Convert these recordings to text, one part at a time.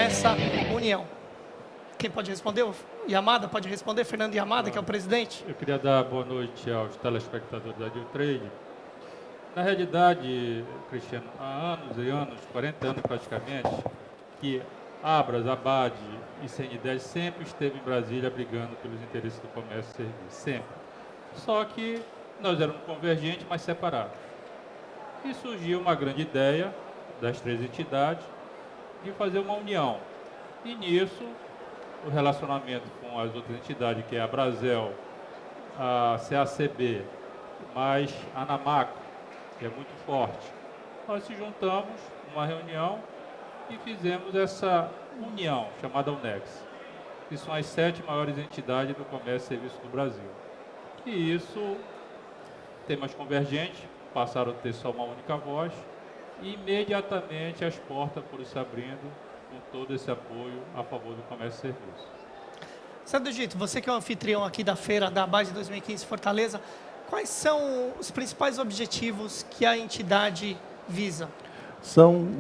essa união? Quem pode responder? O Yamada pode responder? Fernando Yamada, que é o presidente. Eu queria dar boa noite aos telespectadores da Newtrade. Na realidade, Cristiano, há anos e anos, 40 anos praticamente, que Abras, Abad e CN10 sempre esteve em Brasília brigando pelos interesses do comércio e serviço, sempre. Só que nós éramos convergentes, mas separados. E surgiu uma grande ideia das três entidades de fazer uma união. E nisso, o relacionamento com as outras entidades, que é a Brasel, a CACB, mais a Anamaco, que é muito forte. Nós se juntamos numa reunião e fizemos essa união, chamada UNEX, que são as 7 maiores entidades do comércio e serviço do Brasil. E isso, temas convergentes, passaram a ter só uma única voz, e imediatamente as portas foram se abrindo com todo esse apoio a favor do comércio e serviço. Sandro Gito, você que é o anfitrião aqui da feira da ABAD 2015 Fortaleza, quais são os principais objetivos que a entidade visa?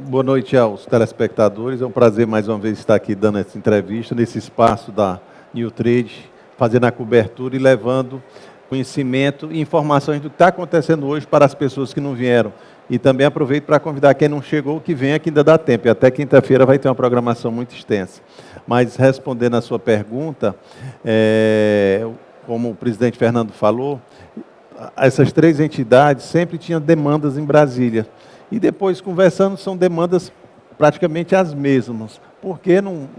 Boa noite aos telespectadores, é um prazer mais uma vez estar aqui dando essa entrevista, nesse espaço da Newtrade, fazendo a cobertura e levando conhecimento e informações do que está acontecendo hoje para as pessoas que não vieram. E também aproveito para convidar quem não chegou, que venha, que ainda dá tempo, e até quinta-feira vai ter uma programação muito extensa. Mas respondendo a sua pergunta, como o presidente Fernando falou, essas três entidades sempre tinham demandas em Brasília. E depois, conversando, são demandas praticamente as mesmas. Por que não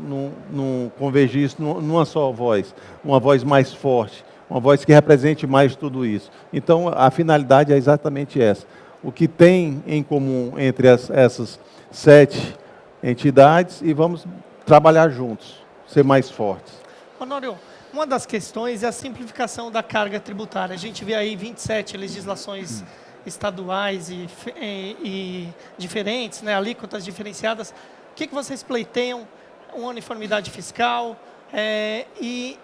convergir isso numa só voz? Uma voz mais forte, uma voz que represente mais tudo isso. Então, a finalidade é exatamente essa. O que tem em comum entre essas 7 entidades e vamos trabalhar juntos, ser mais fortes. Honório, uma das questões é a simplificação da carga tributária. A gente vê aí 27 legislações estaduais e diferentes, né, alíquotas diferenciadas. O que vocês pleiteiam? Uma uniformidade fiscal e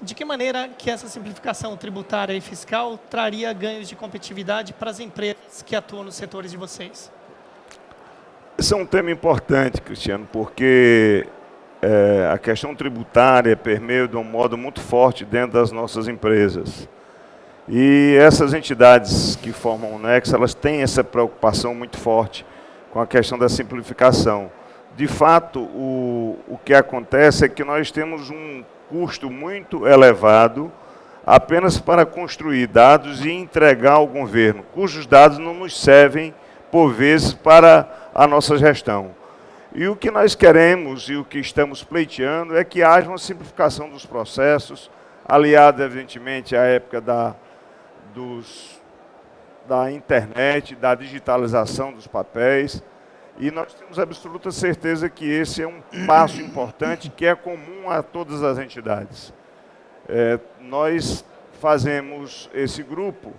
de que maneira que essa simplificação tributária e fiscal traria ganhos de competitividade para as empresas que atuam nos setores de vocês? Esse é um tema importante, Cristiano, porque a questão tributária permeia de um modo muito forte dentro das nossas empresas. E essas entidades que formam o NEX, elas têm essa preocupação muito forte com a questão da simplificação. De fato, o que acontece é que nós temos um custo muito elevado apenas para construir dados e entregar ao governo, cujos dados não nos servem, por vezes, para a nossa gestão. E o que nós queremos e o que estamos pleiteando é que haja uma simplificação dos processos, aliada, evidentemente, à época da internet, da digitalização dos papéis. E nós temos absoluta certeza que esse é um passo importante que é comum a todas as entidades. Nós fazemos esse grupo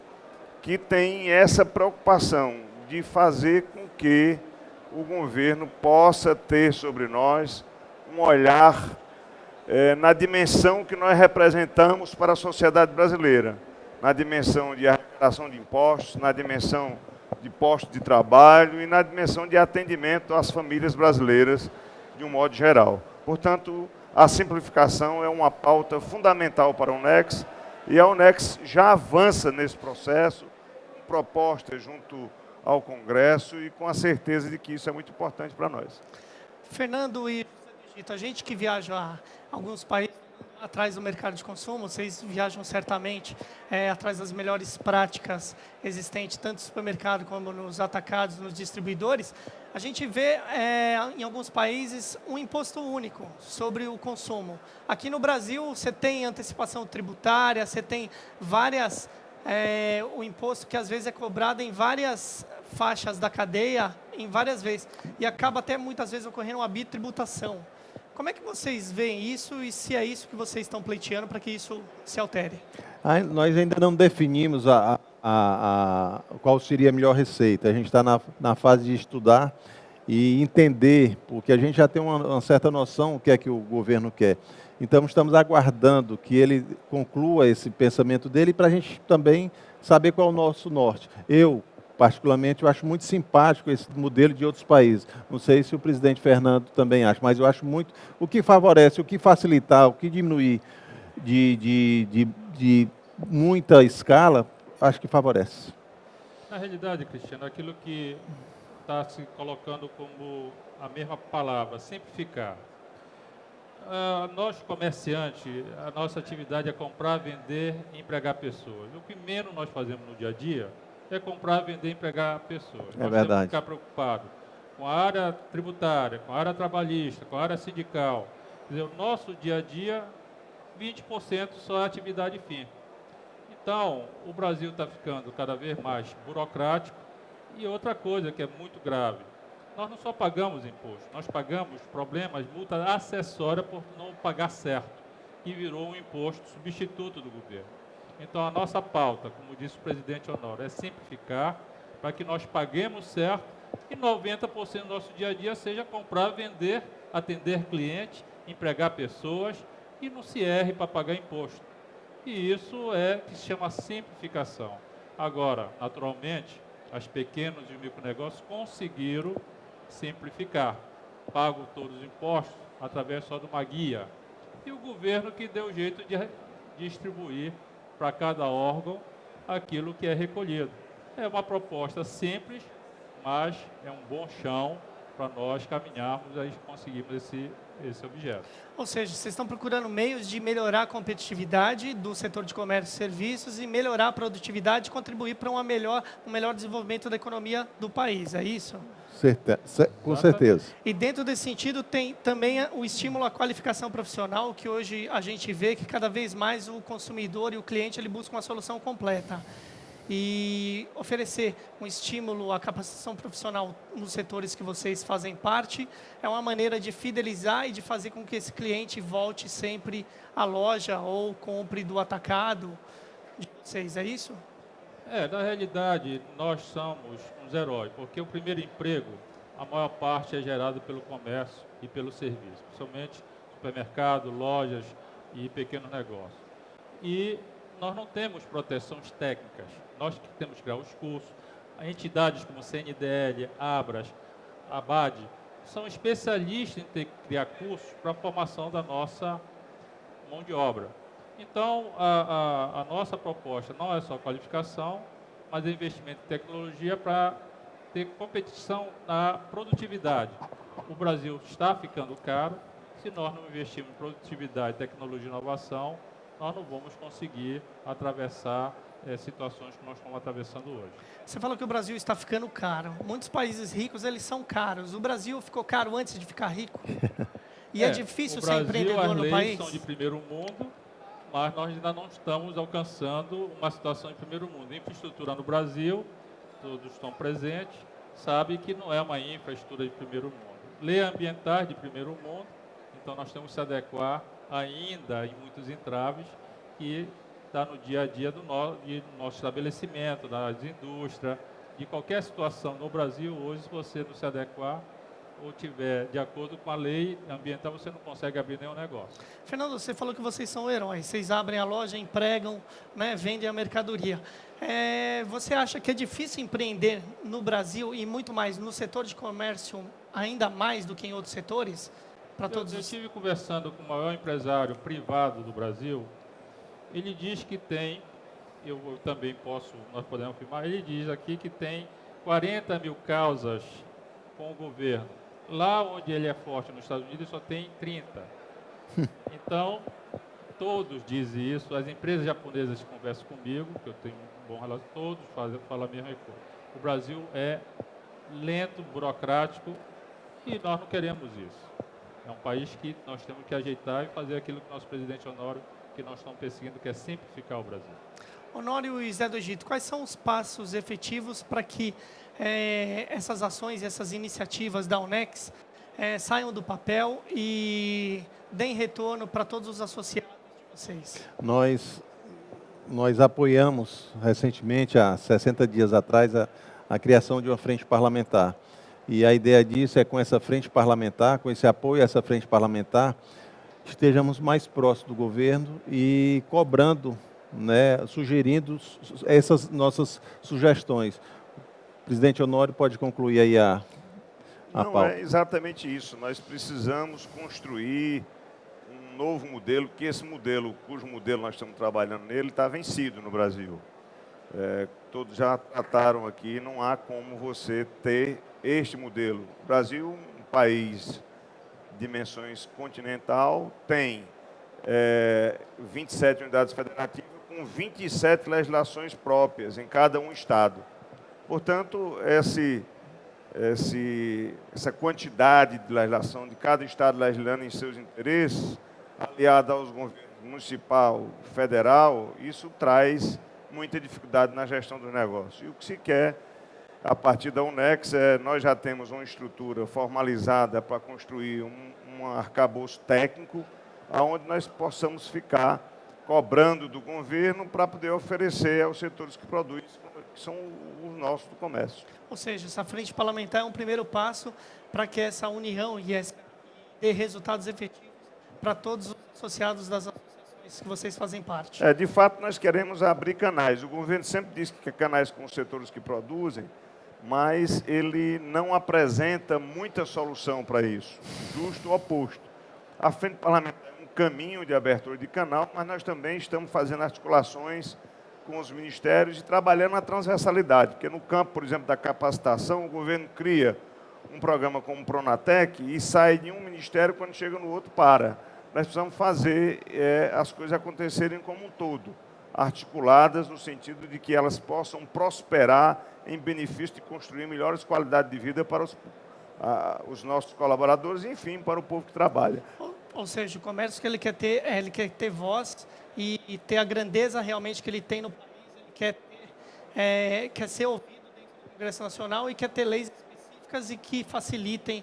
que tem essa preocupação de fazer com que o governo possa ter sobre nós um olhar na dimensão que nós representamos para a sociedade brasileira, na dimensão de arrecadação de impostos, na dimensão de postos de trabalho e na dimensão de atendimento às famílias brasileiras de um modo geral. Portanto, a simplificação é uma pauta fundamental para a UNEX e a UNEX já avança nesse processo, com propostas junto ao Congresso e com a certeza de que isso é muito importante para nós. Fernando e a gente que viaja a alguns países atrás do mercado de consumo, vocês viajam certamente atrás das melhores práticas existentes, tanto no supermercado como nos atacados, nos distribuidores. A gente vê em alguns países um imposto único sobre o consumo. Aqui no Brasil você tem antecipação tributária, você tem o imposto que às vezes é cobrado em várias faixas da cadeia, em várias vezes, e acaba até muitas vezes ocorrendo uma bitributação. Como é que vocês veem isso e se é isso que vocês estão pleiteando para que isso se altere? Nós ainda não definimos qual seria a melhor receita. A gente está na fase de estudar e entender, porque a gente já tem uma certa noção do que é que o governo quer. Então, estamos aguardando que ele conclua esse pensamento dele para a gente também saber qual é o nosso norte. Eu, particularmente, eu acho muito simpático esse modelo de outros países. Não sei se o presidente Fernando também acha, mas eu acho muito o que favorece, o que facilitar, o que diminuir de muita escala, acho que favorece. Na realidade, Cristiano, aquilo que está se colocando como a mesma palavra, simplificar. Nós, comerciantes, a nossa atividade é comprar, vender e empregar pessoas. O que menos nós fazemos no dia a dia é comprar, vender e empregar pessoas. Nós temos que ficar preocupados com a área tributária, com a área trabalhista, com a área sindical. Quer dizer, o nosso dia a dia, 20% só é atividade fim. Então, o Brasil está ficando cada vez mais burocrático. E outra coisa que é muito grave, nós não só pagamos imposto, nós pagamos problemas, multa acessória por não pagar certo, que virou um imposto substituto do governo. Então, a nossa pauta, como disse o presidente Honório, é simplificar para que nós paguemos certo e 90% do nosso dia a dia seja comprar, vender, atender cliente, empregar pessoas e não se erre para pagar imposto. E isso é que se chama simplificação. Agora, naturalmente, as pequenos e micronegócios conseguiram simplificar. Pagam todos os impostos através só de uma guia. E o governo que deu jeito de distribuir para cada órgão aquilo que é recolhido. É uma proposta simples, mas é um bom chão para nós caminharmos e conseguirmos esse objeto. Ou seja, vocês estão procurando meios de melhorar a competitividade do setor de comércio e serviços e melhorar a produtividade e contribuir para um melhor desenvolvimento da economia do país, é isso? Com certeza. E dentro desse sentido tem também o estímulo à qualificação profissional, que hoje a gente vê que cada vez mais o consumidor e o cliente ele busca uma solução completa. E oferecer um estímulo à capacitação profissional nos setores que vocês fazem parte é uma maneira de fidelizar e de fazer com que esse cliente volte sempre à loja ou compre do atacado de vocês, é isso? Na realidade, nós somos uns heróis, porque o primeiro emprego, a maior parte é gerado pelo comércio e pelo serviço, principalmente supermercado, lojas e pequenos negócios. E nós não temos proteções técnicas, nós que temos que criar os cursos. Entidades como CNDL, Abras, ABAD, são especialistas em ter que criar cursos para a formação da nossa mão de obra. Então, a nossa proposta não é só qualificação, mas é investimento em tecnologia para ter competição na produtividade. O Brasil está ficando caro, se nós não investirmos em produtividade, tecnologia e inovação, nós não vamos conseguir atravessar situações que nós estamos atravessando hoje. Você falou que o Brasil está ficando caro. Muitos países ricos, eles são caros. O Brasil ficou caro antes de ficar rico? E é difícil ser empreendedor no país? O Brasil, as leis são de primeiro mundo, mas nós ainda não estamos alcançando uma situação de primeiro mundo. Infraestrutura no Brasil, todos estão presentes, sabem que não é uma infraestrutura de primeiro mundo. Lei ambientais de primeiro mundo, então nós temos que se adequar ainda em muitos entraves que está no dia a dia do nosso estabelecimento, das indústrias, de qualquer situação no Brasil. Hoje, se você não se adequar ou tiver de acordo com a lei ambiental, você não consegue abrir nenhum negócio. Fernando, você falou que vocês são heróis, vocês abrem a loja, empregam, vendem a mercadoria. Você acha que é difícil empreender no Brasil e muito mais no setor de comércio, ainda mais do que em outros setores? Eu estive conversando com o maior empresário privado do Brasil. Ele diz que tem, nós podemos afirmar, ele diz aqui que tem 40 mil causas com o governo. Lá onde ele é forte, nos Estados Unidos, só tem 30. Então, todos dizem isso. As empresas japonesas que conversam comigo, que eu tenho um bom relação, todos falam a mesma coisa. O Brasil é lento, burocrático, e nós não queremos isso. É um país que nós temos que ajeitar e fazer aquilo que o nosso presidente Honório, que nós estamos perseguindo, que é simplificar o Brasil. Honório e Zé do Egito, quais são os passos efetivos para que essas ações, essas iniciativas da Unex saiam do papel e deem retorno para todos os associados de vocês? Nós apoiamos recentemente, há 60 dias atrás, a criação de uma frente parlamentar. E a ideia disso é, com essa frente parlamentar, com esse apoio a essa frente parlamentar, estejamos mais próximos do governo e cobrando, sugerindo essas nossas sugestões. presidente Honório pode concluir aí a Não, pauta. é exatamente isso. Nós precisamos construir um novo modelo, que esse modelo, cujo modelo nós estamos trabalhando nele, está vencido no Brasil. Todos já trataram aqui, não há como você ter este modelo. O Brasil, um país de dimensões continental, tem 27 unidades federativas com 27 legislações próprias em cada um estado. Portanto, essa quantidade de legislação de cada estado legislando em seus interesses, aliada aos governos municipal, federal, isso traz muita dificuldade na gestão dos negócios. E o que se quer, a partir da UNEX, nós já temos uma estrutura formalizada para construir um arcabouço técnico, onde nós possamos ficar cobrando do governo para poder oferecer aos setores que produzem, que são os nossos do comércio. Ou seja, essa frente parlamentar é um primeiro passo para que essa união dê resultados efetivos para todos os associados das associações que vocês fazem parte. De fato, nós queremos abrir canais. O governo sempre diz que quer canais com os setores que produzem, mas ele não apresenta muita solução para isso. Justo o oposto. A frente parlamentar é um caminho de abertura de canal, mas nós também estamos fazendo articulações com os ministérios e trabalhando na transversalidade, porque no campo, por exemplo, da capacitação, o governo cria um programa como o Pronatec e sai de um ministério, quando chega no outro, para. Nós precisamos fazer as coisas acontecerem como um todo, articuladas no sentido de que elas possam prosperar em benefício de construir melhores qualidades de vida para os nossos colaboradores e, enfim, para o povo que trabalha. Ou seja, o comércio que ele quer ter voz e ter a grandeza realmente que ele tem no país, ele quer ser ouvido dentro do Congresso Nacional e quer ter leis específicas e que facilitem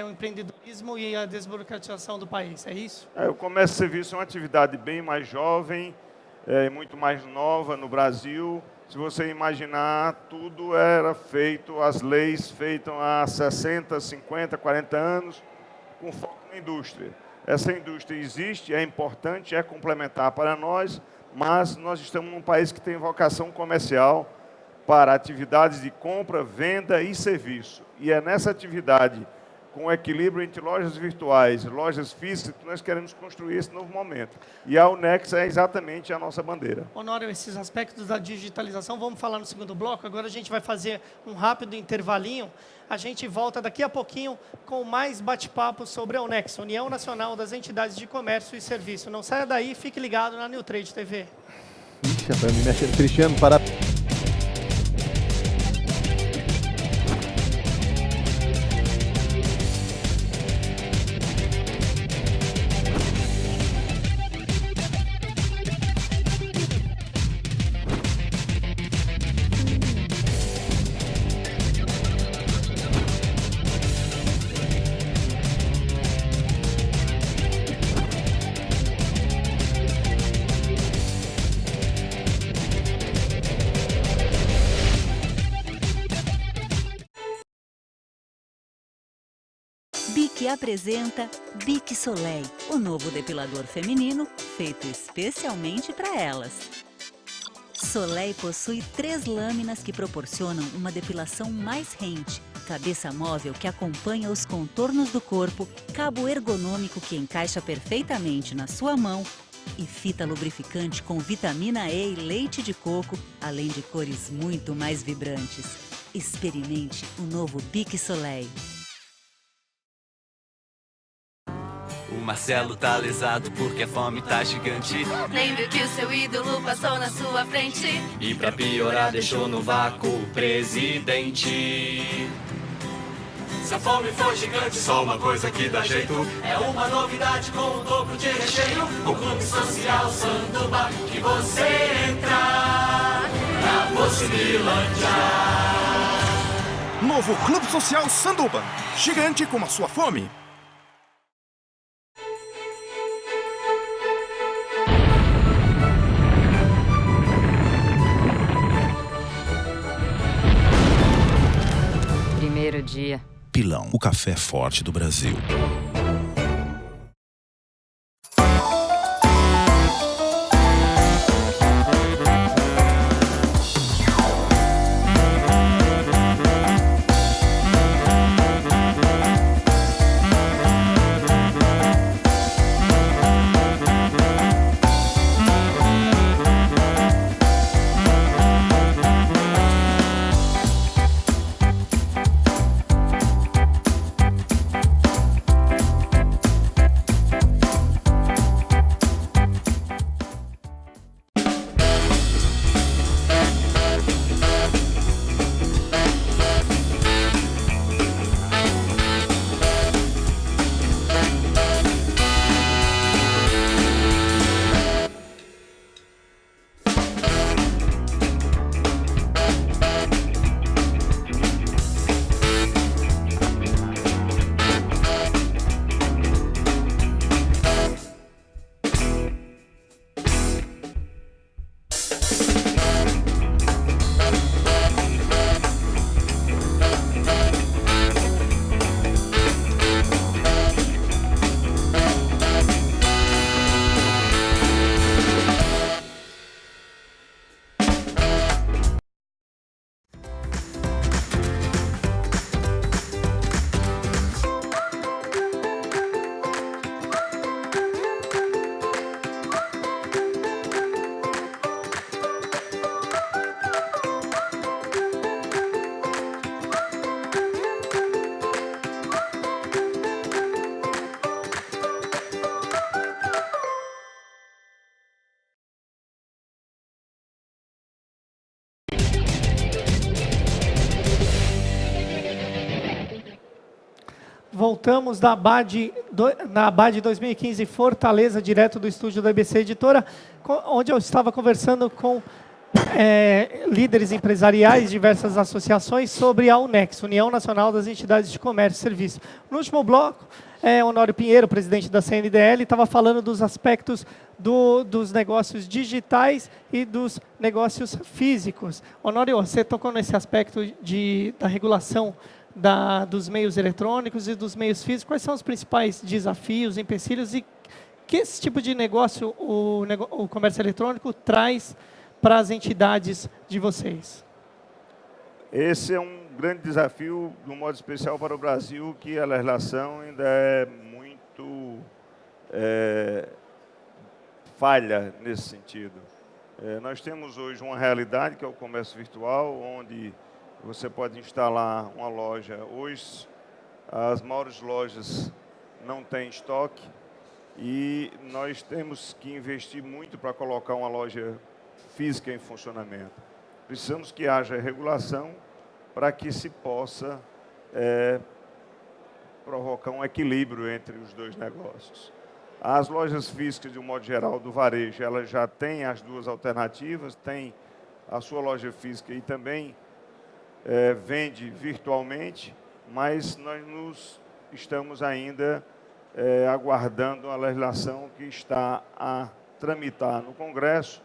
o empreendedorismo e a desburocratização do país, é isso? O comércio e serviço é uma atividade bem mais jovem, muito mais nova no Brasil. Se você imaginar, tudo era feito, as leis feitas há 60, 50, 40 anos, com foco na indústria. Essa indústria existe, é importante, é complementar para nós, mas nós estamos num país que tem vocação comercial para atividades de compra, venda e serviço. E é nessa atividade, com o equilíbrio entre lojas virtuais e lojas físicas, que nós queremos construir esse novo momento. E a UNEX é exatamente a nossa bandeira. Honório, esses aspectos da digitalização, vamos falar no segundo bloco. Agora a gente vai fazer um rápido intervalinho. A gente volta daqui a pouquinho com mais bate-papo sobre a UNEX, União Nacional das Entidades de Comércio e Serviço. Não saia daí, fique ligado na New Trade TV. Cristiano, para... Bic apresenta Bic Soleil, o novo depilador feminino feito especialmente para elas. Soleil possui 3 lâminas que proporcionam uma depilação mais rente, cabeça móvel que acompanha os contornos do corpo, cabo ergonômico que encaixa perfeitamente na sua mão e fita lubrificante com vitamina E e leite de coco, além de cores muito mais vibrantes. Experimente o novo Bic Soleil. O Marcelo tá lesado porque a fome tá gigante. Lembre que o seu ídolo passou na sua frente E pra piorar deixou no vácuo o presidente. Se a fome for gigante, só uma coisa que dá jeito. É uma novidade com o dobro de recheio. O Clube Social Sanduba, que você entra na Possibilândia. Novo Clube Social Sanduba, gigante como a sua fome. Primeiro dia. Pilão, o café forte do Brasil. Voltamos da na ABAD 2015 Fortaleza, direto do estúdio da EBC Editora, onde eu estava conversando com líderes empresariais de diversas associações sobre a UNEX, União Nacional das Entidades de Comércio e Serviço. No último bloco, Honório Pinheiro, presidente da CNDL, estava falando dos aspectos dos negócios digitais e dos negócios físicos. Honório, você tocou nesse aspecto da regulação dos meios eletrônicos e dos meios físicos. Quais são os principais desafios, empecilhos e que esse tipo de negócio o comércio eletrônico traz para as entidades de vocês? Esse é um grande desafio, de um modo especial para o Brasil, que a legislação ainda é muito falha nesse sentido. Nós temos hoje uma realidade, que é o comércio virtual, onde você pode instalar uma loja. Hoje, as maiores lojas não têm estoque e nós temos que investir muito para colocar uma loja física em funcionamento. Precisamos que haja regulação para que se possa provocar um equilíbrio entre os dois negócios. As lojas físicas, de um modo geral, do varejo, elas já têm as duas alternativas, tem a sua loja física e também vende virtualmente, mas nós estamos ainda aguardando a legislação que está a tramitar no Congresso,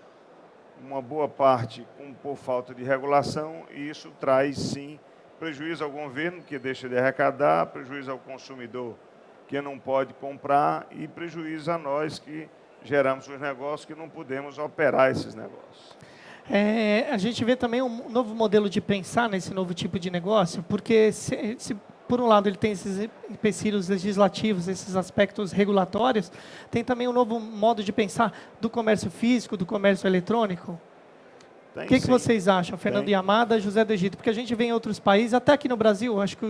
uma boa parte por falta de regulação, e isso traz, sim, prejuízo ao governo, que deixa de arrecadar, prejuízo ao consumidor, que não pode comprar, e prejuízo a nós, que geramos os negócios, que não podemos operar esses negócios. A gente vê também um novo modelo de pensar nesse novo tipo de negócio, porque se por um lado ele tem esses empecilhos legislativos, esses aspectos regulatórios, tem também um novo modo de pensar do comércio físico, do comércio eletrônico. O que vocês acham, Fernando Yamada, José do Egito? Porque a gente vê em outros países, até aqui no Brasil, acho que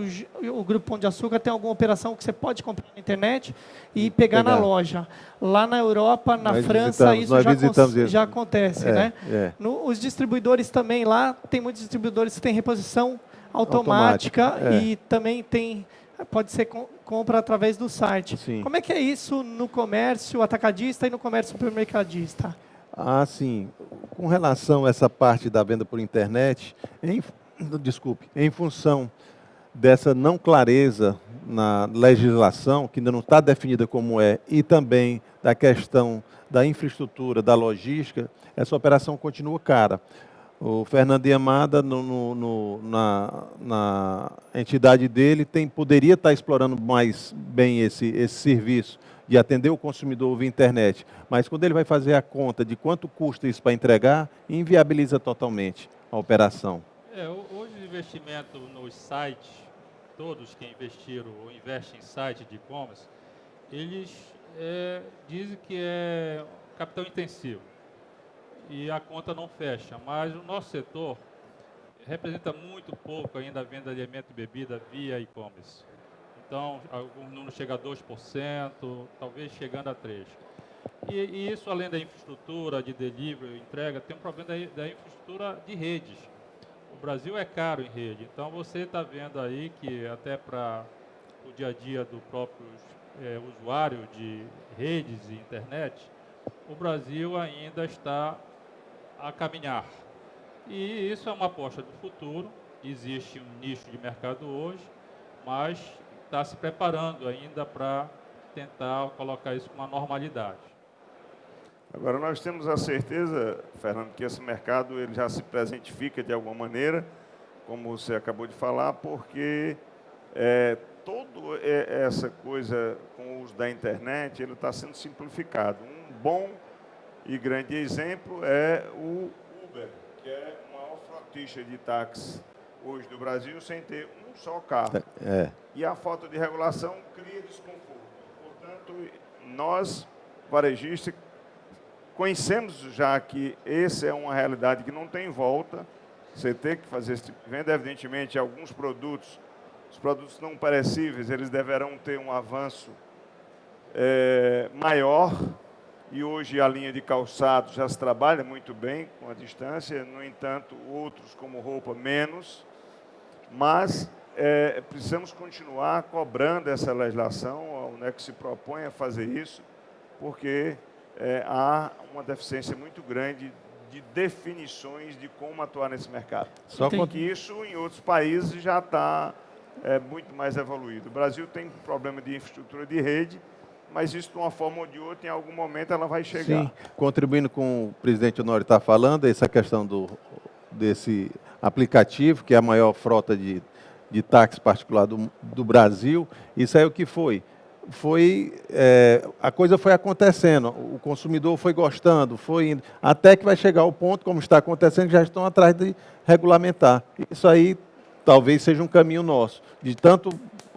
o Grupo Pão de Açúcar tem alguma operação que você pode comprar na internet e pegar na loja. Lá na Europa, na França, isso já acontece, né? Os distribuidores também lá, tem muitos distribuidores que têm reposição automática. E também pode ser compra através do site. Sim. Como é que é isso no comércio atacadista e no comércio supermercadista? Sim. Com relação a essa parte da venda por internet, em função dessa não clareza na legislação, que ainda não está definida como e também da questão da infraestrutura, da logística, essa operação continua cara. O Fernando Yamada, na entidade dele, poderia estar explorando mais bem esse serviço de atender o consumidor via internet, mas quando ele vai fazer a conta de quanto custa isso para entregar, inviabiliza totalmente a operação. Hoje o investimento nos sites, todos que investiram ou investem em site de e-commerce, eles dizem que é capital intensivo e a conta não fecha, mas o nosso setor representa muito pouco ainda a venda de alimento e bebida via e-commerce. Então, algum número chega a 2%, talvez chegando a 3%. E isso, além da infraestrutura de delivery, entrega, tem um problema da infraestrutura de redes. O Brasil é caro em rede, então você está vendo aí que até para o dia a dia do próprio usuário de redes e internet, o Brasil ainda está a caminhar. E isso é uma aposta do futuro, existe um nicho de mercado hoje, mas está se preparando ainda para tentar colocar isso com uma normalidade. Agora, nós temos a certeza, Fernando, que esse mercado ele já se presentifica de alguma maneira, como você acabou de falar, porque toda essa coisa com o uso da internet, ele está sendo simplificado. Um bom e grande exemplo é o Uber, que é a maior frotista de táxi hoje do Brasil, sem ter um só carro. E a falta de regulação cria desconforto. Portanto, nós, varejistas, conhecemos já que essa é uma realidade que não tem volta. Você tem que fazer esse tipo de venda. Evidentemente, alguns produtos, os produtos não perecíveis, eles deverão ter um avanço maior. E hoje a linha de calçados já se trabalha muito bem com a distância. No entanto, outros, como roupa, menos. Mas precisamos continuar cobrando essa legislação, a UNEC se propõe a fazer isso, porque há uma deficiência muito grande de definições de como atuar nesse mercado. Só que isso em outros países já está muito mais evoluído. O Brasil tem um problema de infraestrutura de rede, mas isso de uma forma ou de outra, em algum momento, ela vai chegar. Sim, contribuindo com o presidente Honório está falando, essa questão desse aplicativo, que é a maior frota de táxi particular do Brasil, isso aí o que foi? A coisa foi acontecendo, o consumidor foi gostando, foi indo, até que vai chegar ao ponto, como está acontecendo, que já estão atrás de regulamentar. Isso aí talvez seja um caminho nosso, de tanto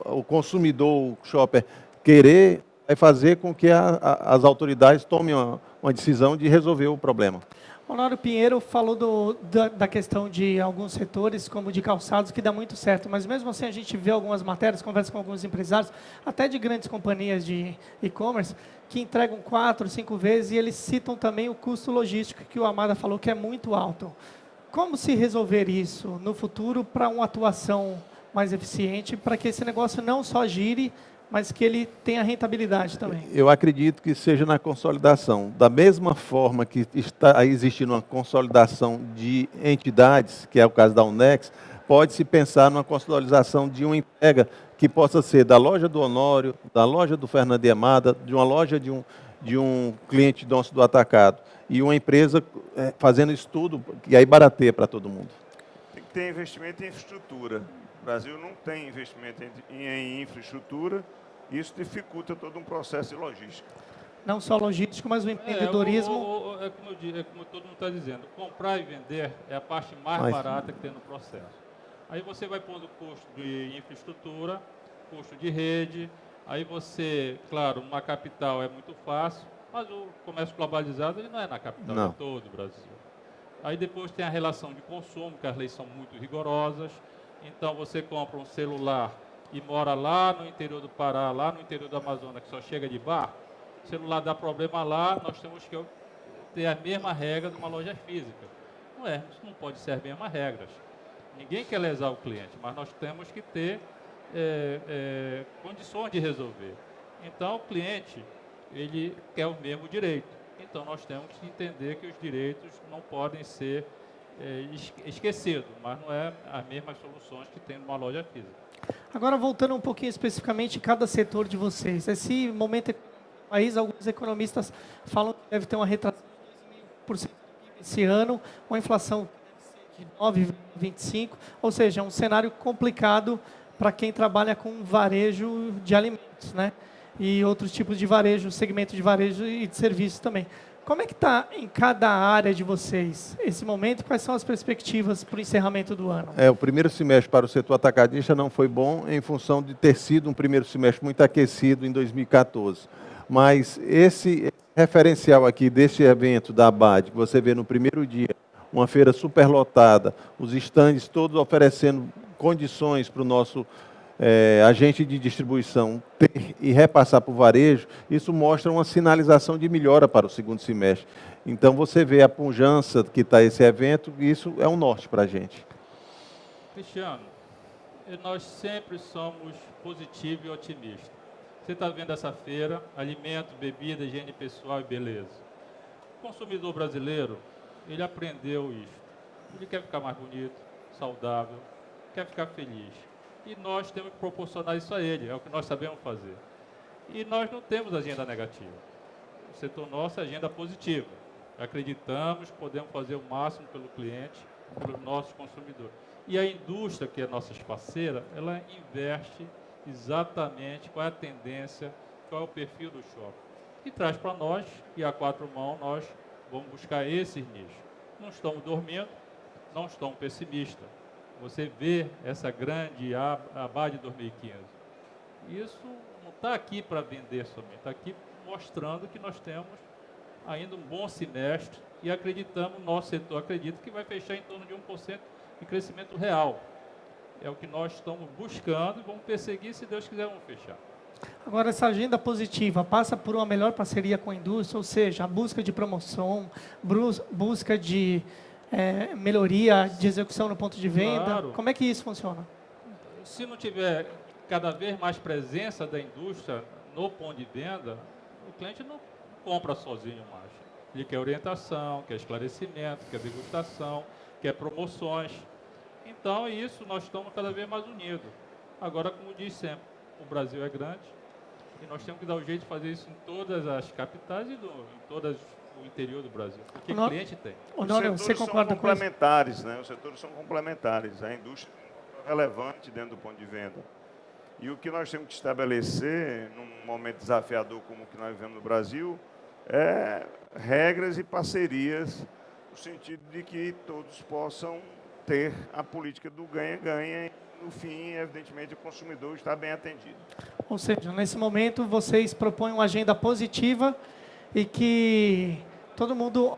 o consumidor, o shopper, querer, vai fazer com que as autoridades tomem uma decisão de resolver o problema. Honório Pinheiro falou da questão de alguns setores, como de calçados, que dá muito certo, mas mesmo assim a gente vê algumas matérias, conversa com alguns empresários, até de grandes companhias de e-commerce, que entregam 4, 5 vezes, e eles citam também o custo logístico, que o Amada falou que é muito alto. Como se resolver isso no futuro para uma atuação mais eficiente, para que esse negócio não só gire, mas que ele tenha rentabilidade também? Eu acredito que seja na consolidação. Da mesma forma que está existindo uma consolidação de entidades, que é o caso da Unex, pode-se pensar numa consolidação de uma entrega que possa ser da loja do Honório, da loja do Fernando e Amada, de uma loja de um cliente nosso do atacado, e uma empresa fazendo isso tudo, e aí barateia para todo mundo. Tem que ter investimento em infraestrutura. O Brasil não tem investimento em infraestrutura, isso dificulta todo um processo de logística. Não só logístico, mas o empreendedorismo... Como todo mundo está dizendo, comprar e vender é a parte mais barata que tem no processo. Aí você vai pondo custo de infraestrutura, custo de rede, aí você, claro, numa capital é muito fácil, mas o comércio globalizado ele não é na capital, não. É todo o Brasil. Aí depois tem a relação de consumo, que as leis são muito rigorosas. Então, você compra um celular e mora lá no interior do Pará, lá no interior do Amazonas, que só chega de barco, o celular dá problema lá, nós temos que ter a mesma regra de uma loja física. Isso não pode ser as mesmas regras. Ninguém quer lesar o cliente, mas nós temos que ter condições de resolver. Então, o cliente, ele quer o mesmo direito. Então, nós temos que entender que os direitos não podem ser esquecido, mas não é as mesmas soluções que tem numa loja física. Agora, voltando um pouquinho especificamente em cada setor de vocês. Esse momento do país, alguns economistas falam que deve ter uma retração de 2,5% esse ano, uma inflação de 9,25%, ou seja, um cenário complicado para quem trabalha com varejo de alimentos, né? E outros tipos de varejo, segmento de varejo e de serviços também. Como é que está em cada área de vocês esse momento? Quais são as perspectivas para o encerramento do ano? O primeiro semestre para o setor atacadista não foi bom em função de ter sido um primeiro semestre muito aquecido em 2014. Mas esse referencial aqui deste evento da ABAD, que você vê no primeiro dia, uma feira superlotada, os estandes todos oferecendo condições para o nosso agente de distribuição ter e repassar para o varejo, isso mostra uma sinalização de melhora para o segundo semestre. Então, você vê a pujança que está esse evento, e isso é um norte para a gente. Cristiano, nós sempre somos positivos e otimistas. Você está vendo essa feira, alimento, bebida, higiene pessoal e beleza. O consumidor brasileiro, ele aprendeu isso. Ele quer ficar mais bonito, saudável, quer ficar feliz. E nós temos que proporcionar isso a ele, é o que nós sabemos fazer. E nós não temos agenda negativa. O setor nosso é agenda positiva. Acreditamos que podemos fazer o máximo pelo cliente, pelos nossos consumidores. E a indústria, que é nossa parceira, ela investe exatamente qual é a tendência, qual é o perfil do shopping. E traz para nós, e a quatro mãos, nós vamos buscar esses nichos. Não estamos dormindo, não estamos pessimistas. Você vê essa grande aba de 2015. Isso não está aqui para vender somente, está aqui mostrando que nós temos ainda um bom semestre e acreditamos, nosso setor acredita que vai fechar em torno de 1% de crescimento real. É o que nós estamos buscando e vamos perseguir, se Deus quiser, vamos fechar. Agora, essa agenda positiva passa por uma melhor parceria com a indústria, ou seja, a busca de promoção, busca de melhoria de execução no ponto de venda. Claro. Como é que isso funciona? se não tiver cada vez mais presença da indústria no ponto de venda, o cliente não compra sozinho mais. Ele quer orientação, quer esclarecimento, quer degustação, quer promoções. Então, isso nós estamos cada vez mais unidos. Agora, como diz sempre, o Brasil é grande e nós temos que dar o jeito de fazer isso em todas as capitais e em todo o interior do Brasil. Porque o cliente tem. Honório, você concorda são complementares, né? Os setores são complementares. A indústria é relevante dentro do ponto de venda. E o que nós temos que estabelecer, num momento desafiador como o que nós vivemos no Brasil, é regras e parcerias, no sentido de que todos possam ter a política do ganha-ganha e, no fim, evidentemente, o consumidor está bem atendido. Ou seja, nesse momento, vocês propõem uma agenda positiva e que todo mundo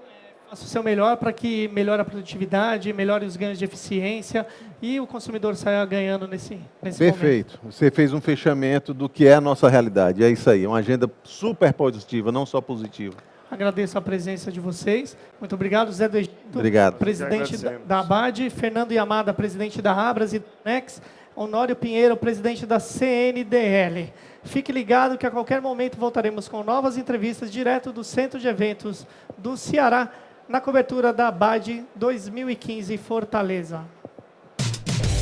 faça o seu melhor para que melhore a produtividade, melhore os ganhos de eficiência e o consumidor saia ganhando nesse momento. Perfeito. Você fez um fechamento do que é a nossa realidade. É isso aí, uma agenda super positiva, não só positiva. Agradeço a presença de vocês. Muito obrigado, Zé do Egito, Obrigado. presidente da ABAD, Fernando Yamada, presidente da Abras e da Nex, Honório Pinheiro, presidente da CNDL. Fique ligado que a qualquer momento voltaremos com novas entrevistas direto do Centro de Eventos do Ceará, na cobertura da ABAD 2015 Fortaleza.